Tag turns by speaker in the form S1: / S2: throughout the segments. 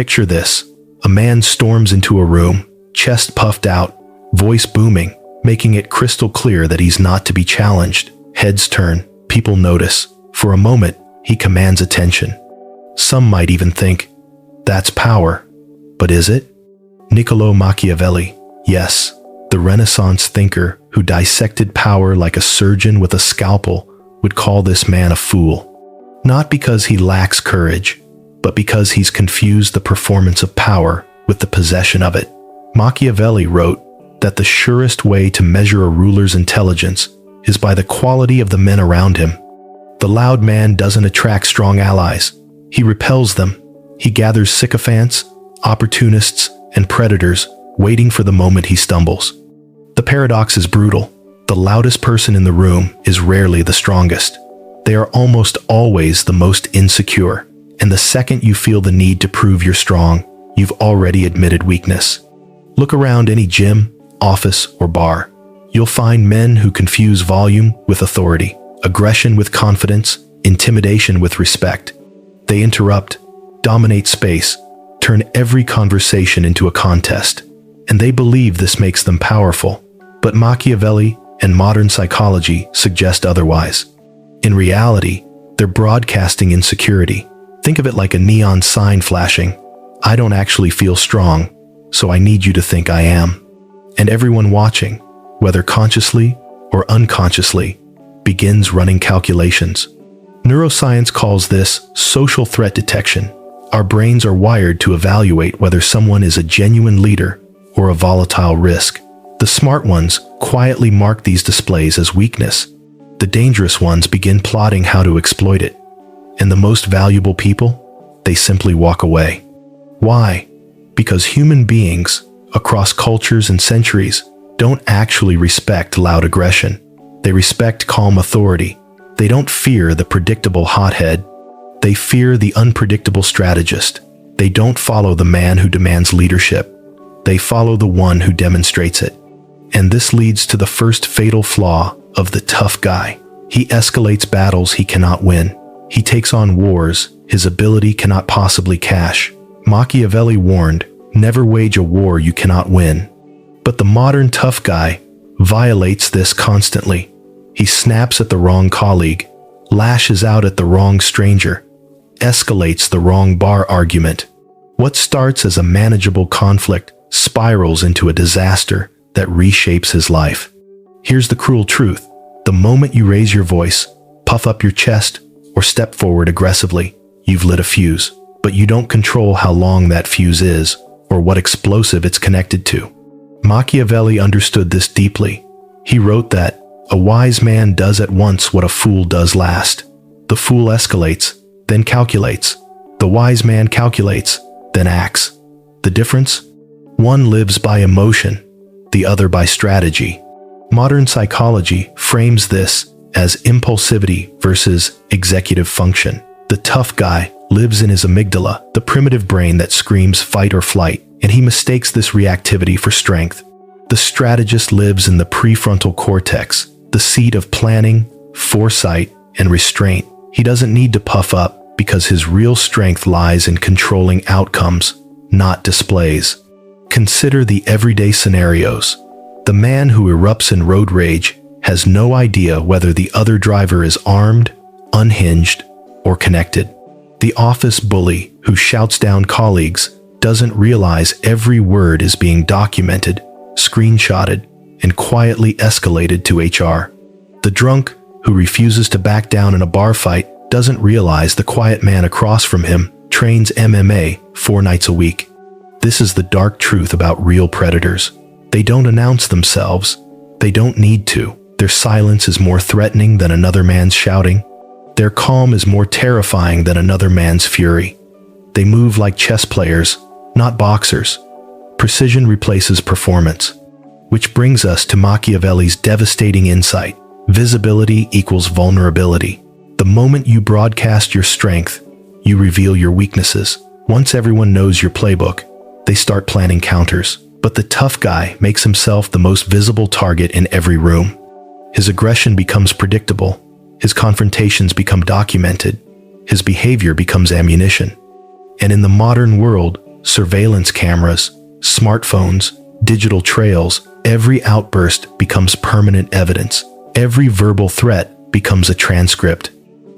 S1: Picture this. A man storms into a room, chest puffed out, voice booming, making it crystal clear that he's not to be challenged. Heads turn, people notice. For a moment, he commands attention. Some might even think, that's power. But is it? Niccolo Machiavelli, yes, the Renaissance thinker who dissected power like a surgeon with a scalpel, would call this man a fool. Not because he lacks courage, but because he's confused the performance of power with the possession of it. Machiavelli wrote that the surest way to measure a ruler's intelligence is by the quality of the men around him. The loud man doesn't attract strong allies. He repels them. He gathers sycophants, opportunists, and predators, waiting for the moment he stumbles. The paradox is brutal. The loudest person in the room is rarely the strongest. They are almost always the most insecure, and the second you feel the need to prove you're strong, you've already admitted weakness. Look around any gym, office, or bar. You'll find men who confuse volume with authority, aggression with confidence, intimidation with respect. They interrupt, dominate space, turn every conversation into a contest, and they believe this makes them powerful. But Machiavelli and modern psychology suggest otherwise. In reality, they're broadcasting insecurity. Think of it like a neon sign flashing. I don't actually feel strong, so I need you to think I am. And everyone watching, whether consciously or unconsciously, begins running calculations. Neuroscience calls this social threat detection. Our brains are wired to evaluate whether someone is a genuine leader or a volatile risk. The smart ones quietly mark these displays as weakness. The dangerous ones begin plotting how to exploit it. And the most valuable people, they simply walk away. Why? Because human beings, across cultures and centuries, don't actually respect loud aggression. They respect calm authority. They don't fear the predictable hothead. They fear the unpredictable strategist. They don't follow the man who demands leadership. They follow the one who demonstrates it. And this leads to the first fatal flaw of the tough guy. He escalates battles he cannot win. He takes on wars his ability cannot possibly cash. Machiavelli warned, never wage a war you cannot win. But the modern tough guy violates this constantly. He snaps at the wrong colleague, lashes out at the wrong stranger, escalates the wrong bar argument. What starts as a manageable conflict spirals into a disaster that reshapes his life. Here's the cruel truth. The moment you raise your voice, puff up your chest, or step forward aggressively, you've lit a fuse. But you don't control how long that fuse is, or what explosive it's connected to. Machiavelli understood this deeply. He wrote that, a wise man does at once what a fool does last. The fool escalates, then calculates. The wise man calculates, then acts. The difference? One lives by emotion, the other by strategy. Modern psychology frames this as impulsivity versus executive function. The tough guy lives in his amygdala, the primitive brain that screams fight or flight, and he mistakes this reactivity for strength. The strategist lives in the prefrontal cortex, the seat of planning, foresight, and restraint. He doesn't need to puff up because his real strength lies in controlling outcomes, not displays. Consider the everyday scenarios. The man who erupts in road rage has no idea whether the other driver is armed, unhinged, or connected. The office bully who shouts down colleagues doesn't realize every word is being documented, screenshotted, and quietly escalated to HR. The drunk who refuses to back down in a bar fight doesn't realize the quiet man across from him trains MMA 4 nights a week. This is the dark truth about real predators. They don't announce themselves. They don't need to. Their silence is more threatening than another man's shouting. Their calm is more terrifying than another man's fury. They move like chess players, not boxers. Precision replaces performance. Which brings us to Machiavelli's devastating insight. Visibility equals vulnerability. The moment you broadcast your strength, you reveal your weaknesses. Once everyone knows your playbook, they start planning counters. But the tough guy makes himself the most visible target in every room. His aggression becomes predictable. His confrontations become documented. His behavior becomes ammunition. And in the modern world, surveillance cameras, smartphones, digital trails, every outburst becomes permanent evidence. Every verbal threat becomes a transcript.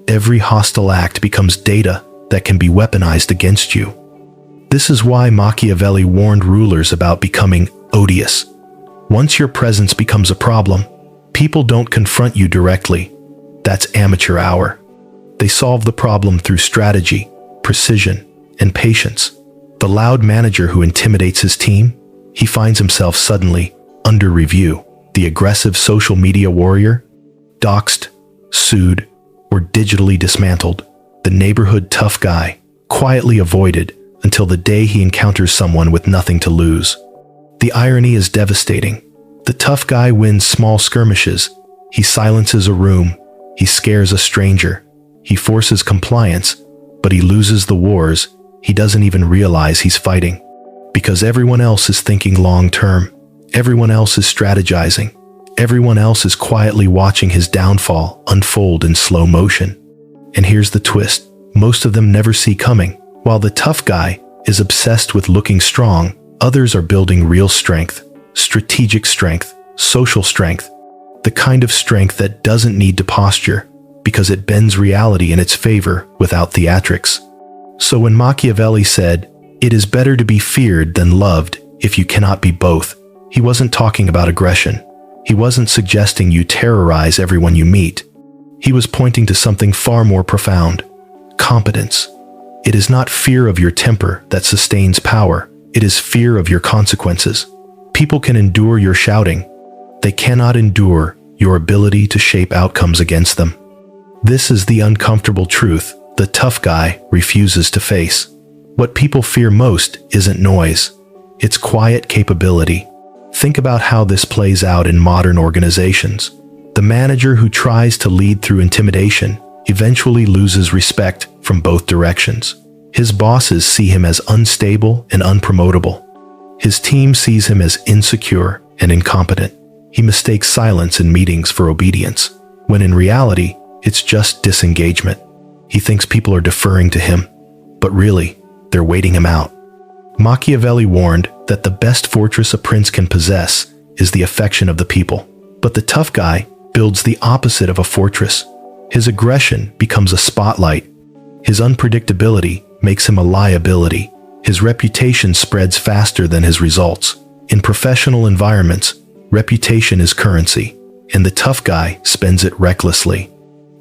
S1: Every hostile act becomes data that can be weaponized against you. This is why Machiavelli warned rulers about becoming odious. Once your presence becomes a problem, people don't confront you directly. That's amateur hour. They solve the problem through strategy, precision, and patience. The loud manager who intimidates his team, he finds himself suddenly under review. The aggressive social media warrior, doxxed, sued, or digitally dismantled. The neighborhood tough guy, quietly avoided until the day he encounters someone with nothing to lose. The irony is devastating. The tough guy wins small skirmishes. He silences a room. He scares a stranger. He forces compliance, but he loses the wars. He doesn't even realize he's fighting. Because everyone else is thinking long-term. Everyone else is strategizing. Everyone else is quietly watching his downfall unfold in slow motion. And here's the twist. Most of them never see coming. While the tough guy is obsessed with looking strong, others are building real strength, strategic strength, social strength, the kind of strength that doesn't need to posture because it bends reality in its favor without theatrics. So when Machiavelli said, "It is better to be feared than loved if you cannot be both," he wasn't talking about aggression. He wasn't suggesting you terrorize everyone you meet. He was pointing to something far more profound: competence. It is not fear of your temper that sustains power. It is fear of your consequences. People can endure your shouting. They cannot endure your ability to shape outcomes against them. This is the uncomfortable truth the tough guy refuses to face. What people fear most isn't noise. It's quiet capability. Think about how this plays out in modern organizations. The manager who tries to lead through intimidation eventually loses respect from both directions. His bosses see him as unstable and unpromotable. His team sees him as insecure and incompetent. He mistakes silence in meetings for obedience, when in reality, it's just disengagement. He thinks people are deferring to him, but really, they're waiting him out. Machiavelli warned that the best fortress a prince can possess is the affection of the people. But the tough guy builds the opposite of a fortress. His aggression becomes a spotlight. His unpredictability makes him a liability. His reputation spreads faster than his results. In professional environments, reputation is currency, and the tough guy spends it recklessly.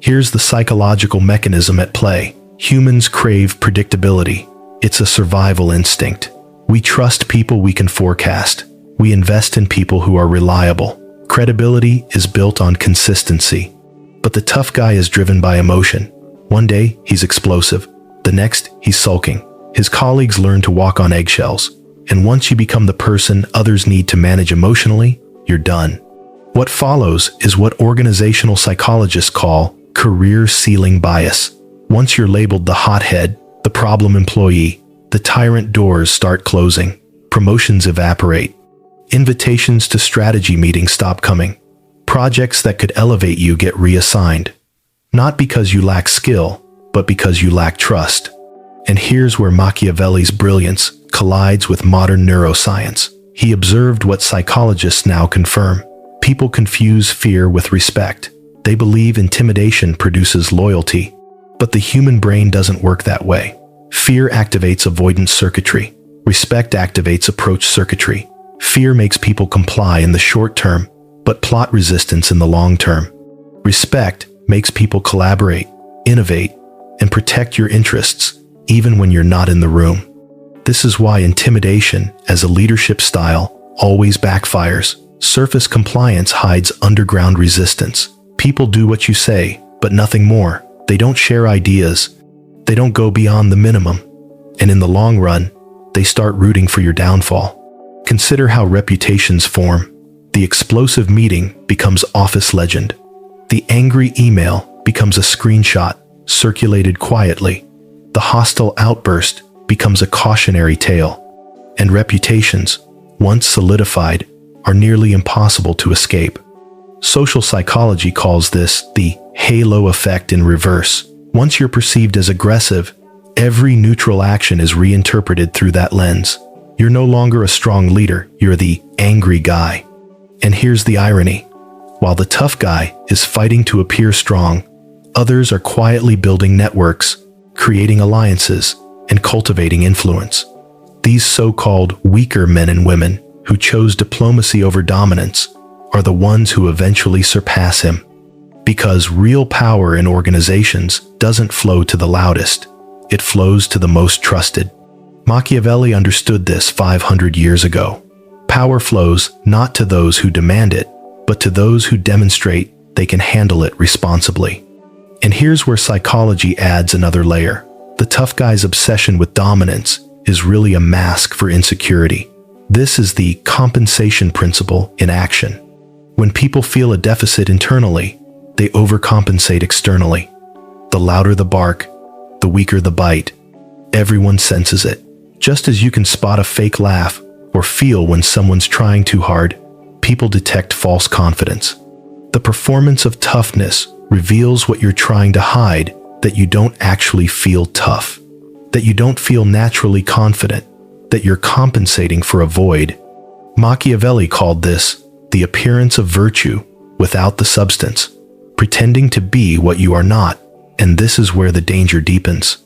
S1: Here's the psychological mechanism at play. Humans crave predictability. It's a survival instinct. We trust people we can forecast. We invest in people who are reliable. Credibility is built on consistency. But the tough guy is driven by emotion. One day, he's explosive. The next, he's sulking. His colleagues learn to walk on eggshells. And once you become the person others need to manage emotionally, you're done. What follows is what organizational psychologists call career ceiling bias. Once you're labeled the hothead, the problem employee, the tyrant, doors start closing. Promotions evaporate. Invitations to strategy meetings stop coming. Projects that could elevate you get reassigned. Not because you lack skill, but because you lack trust. And here's where Machiavelli's brilliance collides with modern neuroscience. He observed what psychologists now confirm. People confuse fear with respect. They believe intimidation produces loyalty. But the human brain doesn't work that way. Fear activates avoidance circuitry. Respect activates approach circuitry. Fear makes people comply in the short term, but plot resistance in the long term. Respect makes people collaborate, innovate, and protect your interests, even when you're not in the room. This is why intimidation, as a leadership style, always backfires. Surface compliance hides underground resistance. People do what you say, but nothing more. They don't share ideas. They don't go beyond the minimum. And in the long run, they start rooting for your downfall. Consider how reputations form. The explosive meeting becomes office legend. The angry email becomes a screenshot circulated quietly. The hostile outburst becomes a cautionary tale. And reputations, once solidified, are nearly impossible to escape. Social psychology calls this the halo effect in reverse. Once you're perceived as aggressive, Every neutral action is reinterpreted through that lens. You're no longer a strong leader, you're the angry guy. And here's the irony. While the tough guy is fighting to appear strong, others are quietly building networks, creating alliances, and cultivating influence. These so-called weaker men and women who chose diplomacy over dominance are the ones who eventually surpass him. Because real power in organizations doesn't flow to the loudest, it flows to the most trusted. Machiavelli understood this 500 years ago. Power flows not to those who demand it, but to those who demonstrate they can handle it responsibly. And here's where psychology adds another layer. The tough guy's obsession with dominance is really a mask for insecurity. This is the compensation principle in action. When people feel a deficit internally, they overcompensate externally. The louder the bark, the weaker the bite. Everyone senses it. Just as you can spot a fake laugh or feel when someone's trying too hard, people detect false confidence. The performance of toughness reveals what you're trying to hide, that you don't actually feel tough, that you don't feel naturally confident, that you're compensating for a void. Machiavelli called this the appearance of virtue without the substance, pretending to be what you are not, and this is where the danger deepens.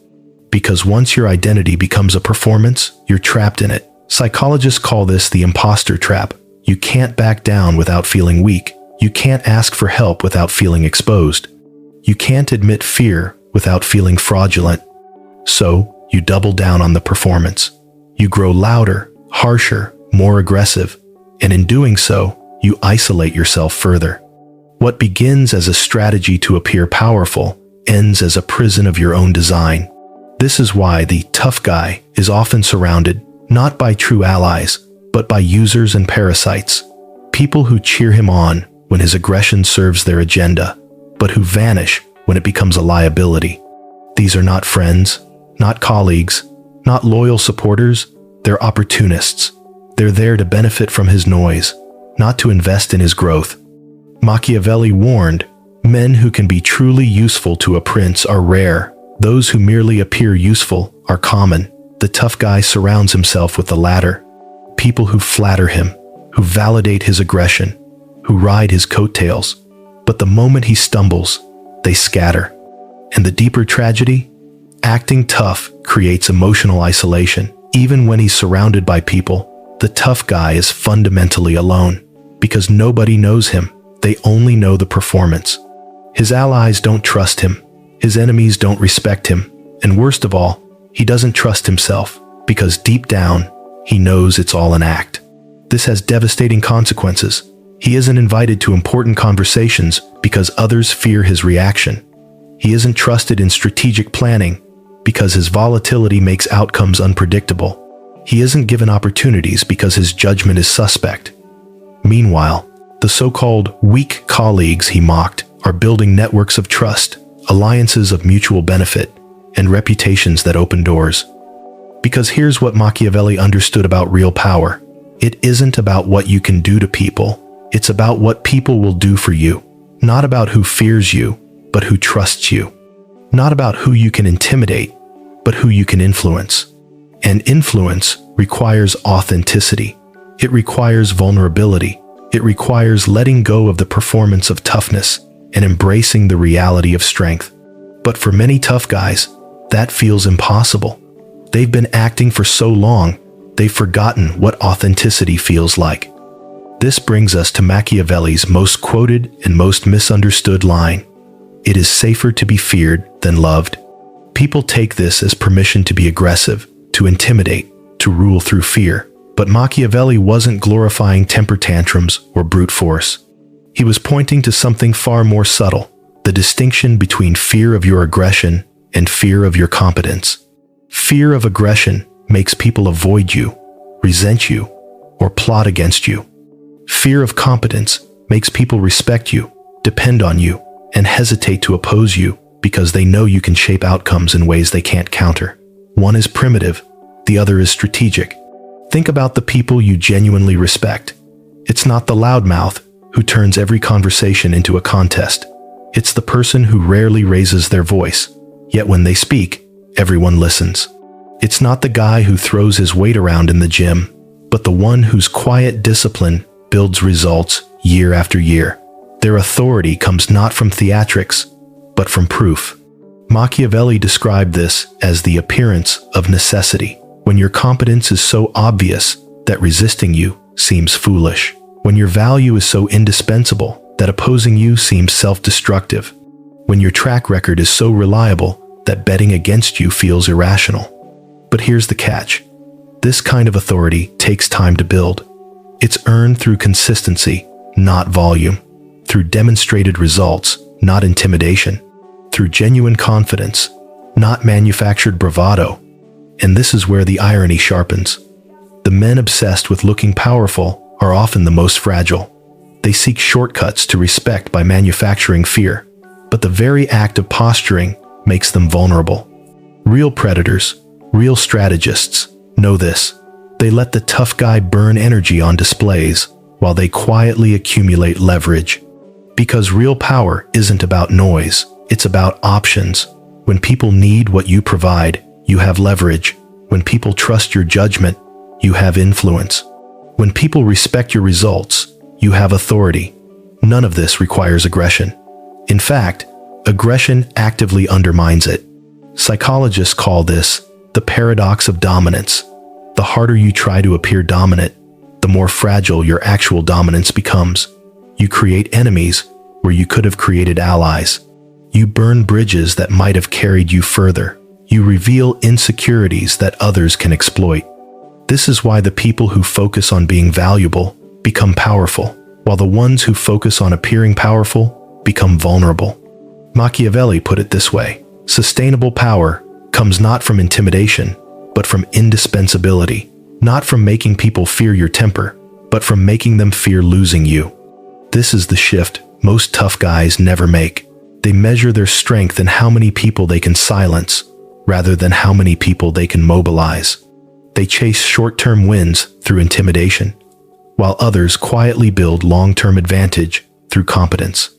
S1: Because once your identity becomes a performance, you're trapped in it. Psychologists call this the impostor trap. You can't back down without feeling weak. You can't ask for help without feeling exposed. You can't admit fear without feeling fraudulent. So, you double down on the performance. You grow louder, harsher, more aggressive, and in doing so, you isolate yourself further. What begins as a strategy to appear powerful ends as a prison of your own design. This is why the tough guy is often surrounded not by true allies, but by users and parasites. People who cheer him on when his aggression serves their agenda, but who vanish when it becomes a liability. These are not friends, not colleagues, not loyal supporters, they're opportunists. They're there to benefit from his noise, not to invest in his growth. Machiavelli warned, men who can be truly useful to a prince are rare. Those who merely appear useful are common. The tough guy surrounds himself with the latter. People who flatter him, who validate his aggression, who ride his coattails. But the moment he stumbles, they scatter. And the deeper tragedy? Acting tough creates emotional isolation. Even when he's surrounded by people, the tough guy is fundamentally alone. Because nobody knows him, they only know the performance. His allies don't trust him. His enemies don't respect him. And worst of all, he doesn't trust himself, because deep down, he knows it's all an act. This has devastating consequences. He isn't invited to important conversations because others fear his reaction. He isn't trusted in strategic planning because his volatility makes outcomes unpredictable. He isn't given opportunities because his judgment is suspect. Meanwhile, the so-called weak colleagues he mocked are building networks of trust, alliances of mutual benefit, and reputations that open doors. Because here's what Machiavelli understood about real power. It isn't about what you can do to people. It's about what people will do for you. Not about who fears you, but who trusts you. Not about who you can intimidate, but who you can influence. And influence requires authenticity. It requires vulnerability. It requires letting go of the performance of toughness and embracing the reality of strength. But for many tough guys, that feels impossible. They've been acting for so long, they've forgotten what authenticity feels like. This brings us to Machiavelli's most quoted and most misunderstood line. It is safer to be feared than loved. People take this as permission to be aggressive, to intimidate, to rule through fear. But Machiavelli wasn't glorifying temper tantrums or brute force. He was pointing to something far more subtle, the distinction between fear of your aggression and fear of your competence. Fear of aggression makes people avoid you, resent you, or plot against you. Fear of competence makes people respect you, depend on you, and hesitate to oppose you because they know you can shape outcomes in ways they can't counter. One is primitive, the other is strategic. Think about the people you genuinely respect. It's not the loudmouth who turns every conversation into a contest. It's the person who rarely raises their voice, yet when they speak, everyone listens. It's not the guy who throws his weight around in the gym, but the one whose quiet discipline builds results year after year. Their authority comes not from theatrics, but from proof. Machiavelli described this as the appearance of necessity, when your competence is so obvious that resisting you seems foolish, when your value is so indispensable that opposing you seems self-destructive, when your track record is so reliable that betting against you feels irrational. But here's the catch. This kind of authority takes time to build. It's earned through consistency, not volume, through demonstrated results, not intimidation, through genuine confidence, not manufactured bravado. And this is where the irony sharpens. The men obsessed with looking powerful are often the most fragile. They seek shortcuts to respect by manufacturing fear, but the very act of posturing makes them vulnerable. Real predators, real strategists, know this. They let the tough guy burn energy on displays while they quietly accumulate leverage. Because real power isn't about noise, it's about options. When people need what you provide, you have leverage. When people trust your judgment, you have influence. When people respect your results, you have authority. None of this requires aggression. In fact, aggression actively undermines it. Psychologists call this the paradox of dominance. The harder you try to appear dominant, the more fragile your actual dominance becomes. You create enemies where you could have created allies. You burn bridges that might have carried you further. You reveal insecurities that others can exploit. This is why the people who focus on being valuable become powerful, while the ones who focus on appearing powerful become vulnerable. Machiavelli put it this way: sustainable power comes not from intimidation, but from indispensability, not from making people fear your temper, but from making them fear losing you. This is the shift most tough guys never make. They measure their strength in how many people they can silence, rather than how many people they can mobilize. They chase short-term wins through intimidation, while others quietly build long-term advantage through competence.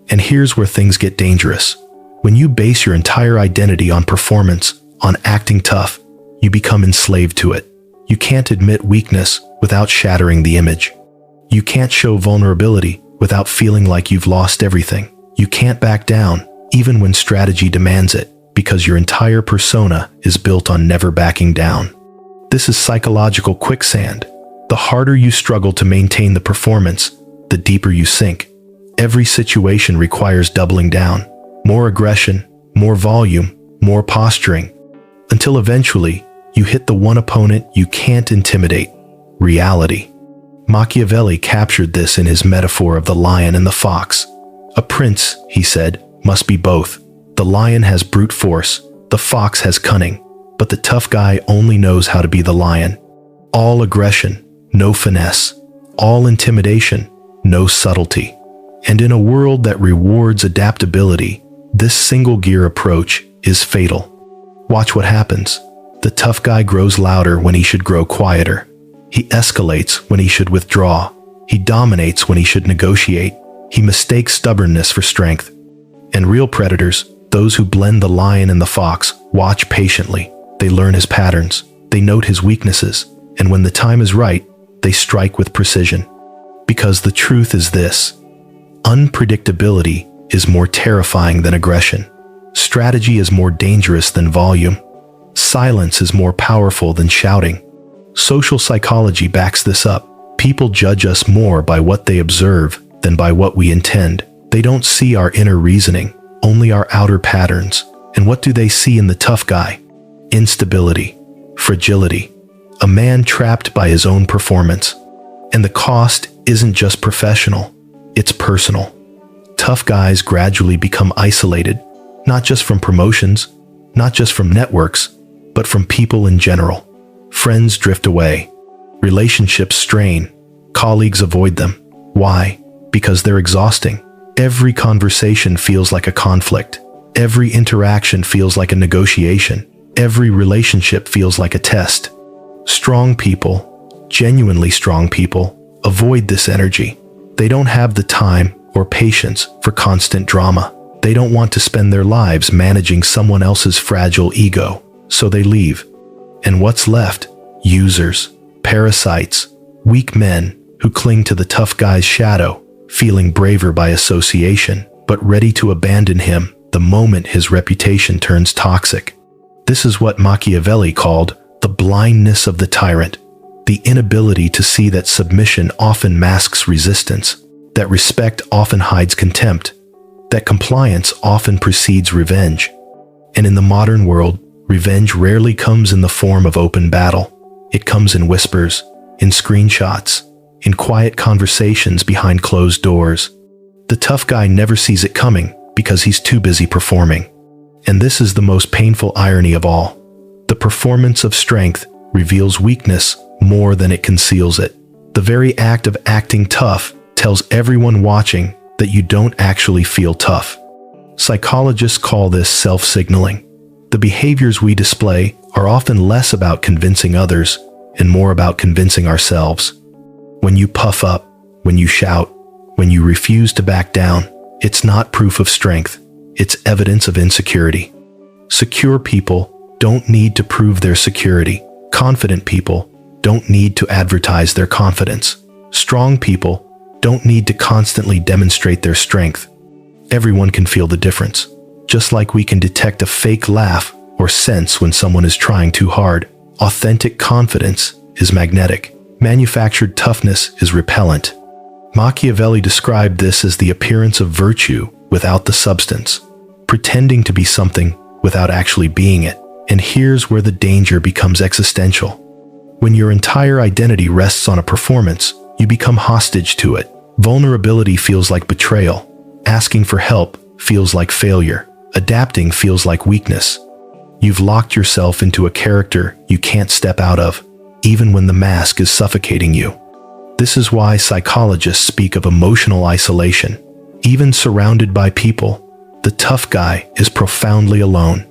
S1: And here's where things get dangerous. When you base your entire identity on performance, on acting tough, you become enslaved to it. You can't admit weakness without shattering the image. You can't show vulnerability without feeling like you've lost everything. You can't back down, even when strategy demands it, because your entire persona is built on never backing down. This is psychological quicksand. The harder you struggle to maintain the performance, the deeper you sink. Every situation requires doubling down. More aggression, more volume, more posturing, until eventually you hit the one opponent you can't intimidate: reality. Machiavelli captured this in his metaphor of the lion and the fox. A prince, he said, must be both. The lion has brute force, the fox has cunning, but the tough guy only knows how to be the lion. All aggression, no finesse. All intimidation, no subtlety. And in a world that rewards adaptability, this single-gear approach is fatal. Watch what happens. The tough guy grows louder when he should grow quieter. He escalates when he should withdraw. He dominates when he should negotiate. He mistakes stubbornness for strength. And real predators, those who blend the lion and the fox, watch patiently. They learn his patterns. They note his weaknesses. And when the time is right, they strike with precision. Because the truth is this: unpredictability is more terrifying than aggression. Strategy is more dangerous than volume. Silence is more powerful than shouting. Social psychology backs this up. People judge us more by what they observe than by what we intend. They don't see our inner reasoning, only our outer patterns. And what do they see in the tough guy? Instability, fragility, a man trapped by his own performance. And the cost isn't just professional, it's personal. Tough guys gradually become isolated, not just from promotions, not just from networks, but from people in general. Friends drift away, relationships strain, colleagues avoid them. Why? Because they're exhausting. Every conversation feels like a conflict. Every interaction feels like a negotiation. Every relationship feels like a test. Strong people, genuinely strong people, avoid this energy. They don't have the time or patience for constant drama. They don't want to spend their lives managing someone else's fragile ego. so they leave. And what's left? Users, parasites, weak men who cling to the tough guy's shadow, feeling braver by association, but ready to abandon him the moment his reputation turns toxic. This is what Machiavelli called the blindness of the tyrant, the inability to see that submission often masks resistance, that respect often hides contempt, that compliance often precedes revenge. And in the modern world, revenge rarely comes in the form of open battle. It comes in whispers, in screenshots, in quiet conversations behind closed doors. The tough guy never sees it coming because he's too busy performing. And this is the most painful irony of all. The performance of strength reveals weakness more than it conceals it. The very act of acting tough tells everyone watching that you don't actually feel tough. Psychologists call this self-signaling. The behaviors we display are often less about convincing others and more about convincing ourselves. When you puff up, when you shout, when you refuse to back down, it's not proof of strength, it's evidence of insecurity. Secure people don't need to prove their security. Confident people don't need to advertise their confidence. Strong people don't need to constantly demonstrate their strength. Everyone can feel the difference. Just like we can detect a fake laugh or sense when someone is trying too hard, authentic confidence is magnetic. Manufactured toughness is repellent. Machiavelli described this as the appearance of virtue without the substance, pretending to be something without actually being it. And here's where the danger becomes existential. When your entire identity rests on a performance, you become hostage to it. Vulnerability feels like betrayal. Asking for help feels like failure. Adapting feels like weakness. You've locked yourself into a character you can't step out of, even when the mask is suffocating you. This is why psychologists speak of emotional isolation. Even surrounded by people, the tough guy is profoundly alone.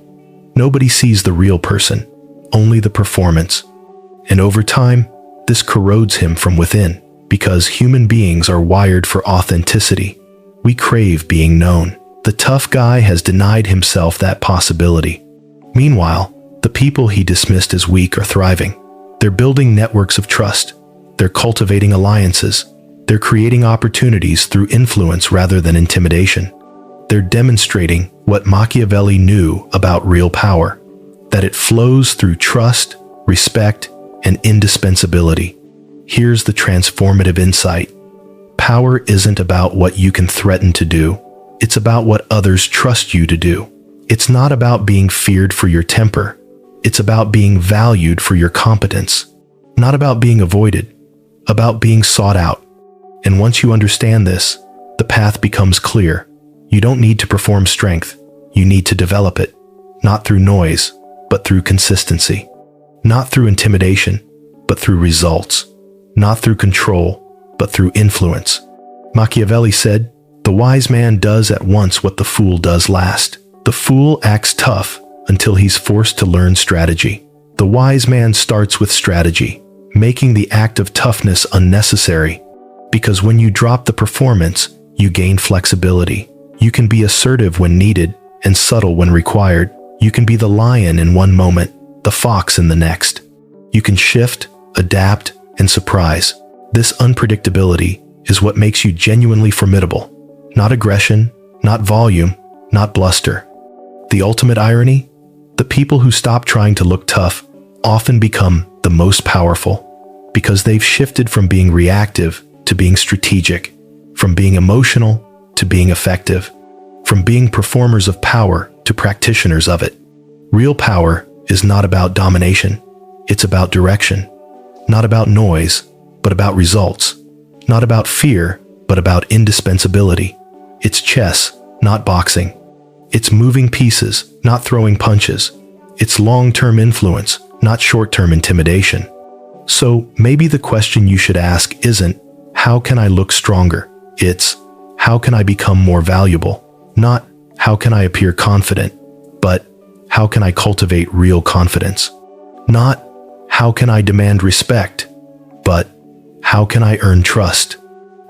S1: Nobody sees the real person, only the performance. And over time, this corrodes him from within, because human beings are wired for authenticity. We crave being known. The tough guy has denied himself that possibility. Meanwhile, the people he dismissed as weak are thriving. They're building networks of trust. They're cultivating alliances. They're creating opportunities through influence rather than intimidation. They're demonstrating what Machiavelli knew about real power, that it flows through trust, respect, and indispensability. Here's the transformative insight. Power isn't about what you can threaten to do. It's about what others trust you to do. It's not about being feared for your temper. It's about being valued for your competence. Not about being avoided, about being sought out. And once you understand this, the path becomes clear. You don't need to perform strength. You need to develop it, not through noise, but through consistency. Not through intimidation, but through results. Not through control, but through influence. Machiavelli said, "The wise man does at once what the fool does last." The fool acts tough until he's forced to learn strategy. The wise man starts with strategy, making the act of toughness unnecessary. Because when you drop the performance, you gain flexibility. You can be assertive when needed and subtle when required. You can be the lion in one moment, the fox in the next. You can shift, adapt, and surprise. This unpredictability is what makes you genuinely formidable. Not aggression, not volume, not bluster. The ultimate irony? The people who stop trying to look tough often become the most powerful, because they've shifted from being reactive to being strategic, from being emotional to being effective, from being performers of power to practitioners of it. Real power is not about domination. It's about direction. Not about noise, but about results. Not about fear, but about indispensability. It's chess, not boxing. It's moving pieces, not throwing punches. It's long-term influence, not short-term intimidation. So maybe the question you should ask isn't, how can I look stronger? It's, how can I become more valuable? Not, how can I appear confident? But, how can I cultivate real confidence? Not, how can I demand respect? But, how can I earn trust?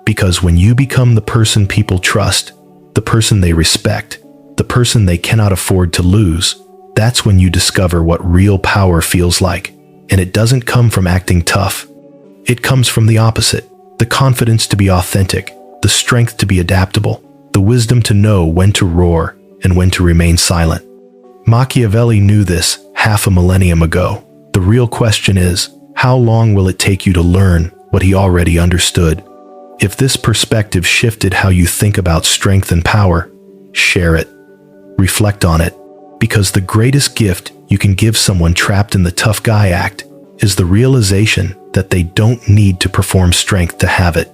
S1: Because when you become the person people trust, the person they respect, the person they cannot afford to lose, That's when you discover what real power feels like. And it doesn't come from acting tough. It comes from the opposite. The confidence to be authentic, the strength to be adaptable, the wisdom to know when to roar and when to remain silent. Machiavelli knew this half a millennium ago. The real question is, how long will it take you to learn what he already understood? If this perspective shifted how you think about strength and power, share it. Reflect on it. Because the greatest gift you can give someone trapped in the tough guy act is the realization that they don't need to perform strength to have it.